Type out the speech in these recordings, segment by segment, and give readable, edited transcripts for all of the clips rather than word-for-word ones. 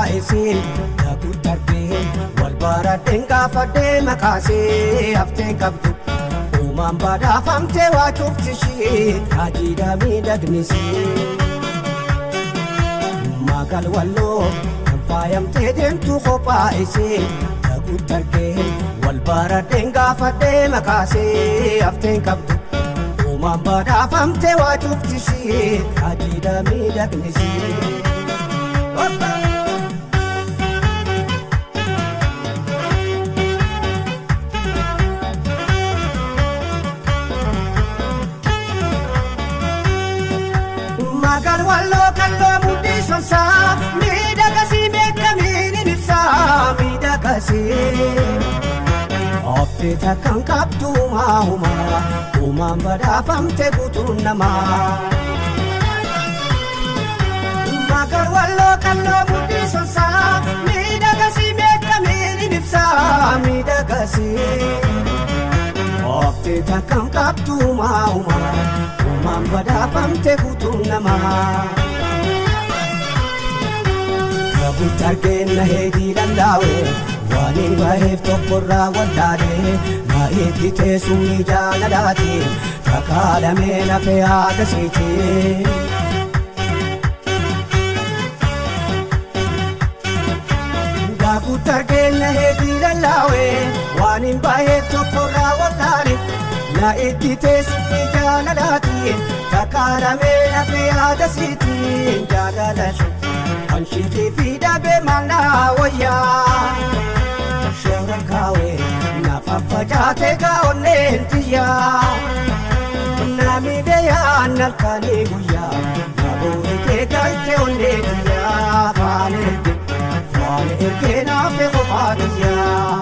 qophaa'isee dhaguun darbee wal baradheen gaafadhee makaasee haftee qabdu uumaan badhaafamtee waa cuftishee raajii miidhagnisee magal walloo kan faayamtee deemtu qophaa'isee dhaguun darbee wal baradheen gaafadhee makaasee haftee qabdu uumaan badhaafamtee waa cuftishee raajii miidhagnisee. Magal walloo kalloo mudhii sonsaa miidhagasii meeqamiin ibsaa miidhagasii oftee takkaan qabdu maahumaa uumaan badhaafamte guutuun namaa. Magal walloo kalloo mudhii sonsaa miidhagasii meeqamiin ibsaa miidhagasii oftee takkaan qabdu maahumaa uumaan badhaafamte guutuun namaa. Dhaguun argeen na heedii danda'e waan hin baheef tokkorraa wallaalee na eeggitee summii jaalalaati takaalamee lafee haadha siitee. Dhaguun argeen na heedii danda'e waan hin baheef tokkorraa wallaalee na eeggitee summii jaalalaati takaalamee lafee haadha siitee jaalalashi. Anshiitii fi dhaabee maalaa wayyaa shoora kaawee nafa facaatee gaa'onneen tiyyaa namidee yaan halkanii guyyaa nabootee galtee onnee tiyyaa faana ergee naafee kophaa tiyyaa.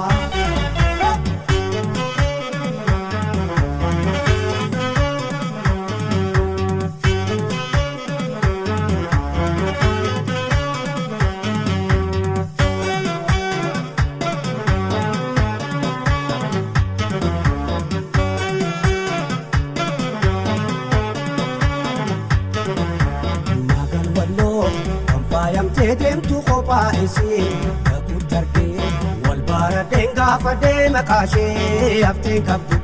Faayamtee deemtu qophaa'isee dhaguun darbee wal baradheen gaafadhee makaashee haftee qabdu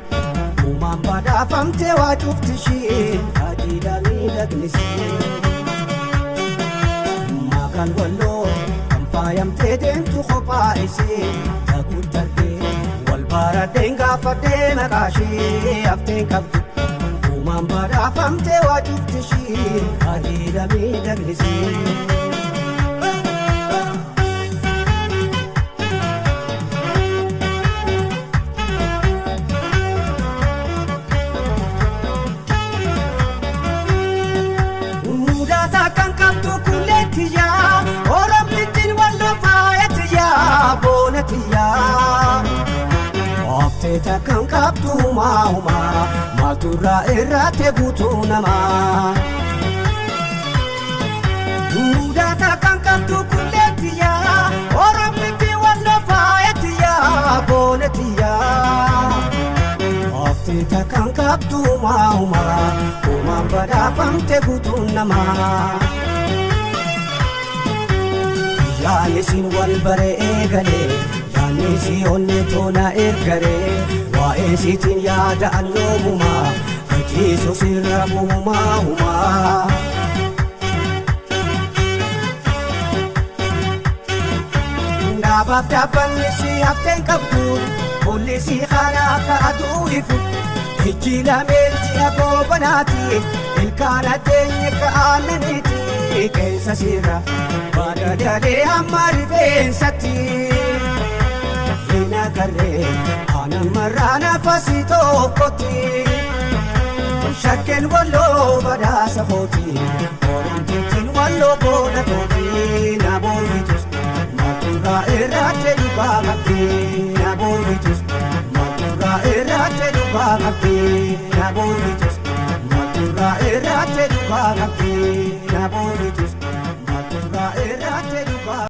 uumaan badhaafamtee waa cuftishee raajii miidhagnisee. Magal walloo kan faayamtee deemtu qophaa'isee dhaguun darbee wal baradheen gaafadhee makaashee haftee qabdu uumaan badhaafamtee waa cuftishee raajii miidhagnisee. Oftee takkaan qabdu maahumaa maalturraa irraate guutuu namaa. Mudaa takkaan qabdu kulleetiyyaa oromnitti walloo faayatiyyaa boonetiyyaa. Oftee takkaan qabdu maahumaa uumaan badhaafamte guutuu namaa. Yaanisin wal baree eegalee yaanisi onne tola ergaree waa'ee siitiin yaada'an yoomumaa hojiisu sirra humaa. Dhaabaaf dhaabbanni si hafteen qabdu kulli si kana akka aduu ifu ijji lameen ji'a goobanaati ilkaan addeenye ka'aananiiti keessa sirra. Badadalee hamma rifeensatti hin agarree anamarraa nafasii tokkotti shakkeen walloo badhaasa kooti oromtiitiin walloo booda kooti na booritus maalturraa irraate dhugaa qabdee na booritus maalturraa irraate dhugaa qabdee na booritus maalturraa irraate dhugaa qabdee na booritus.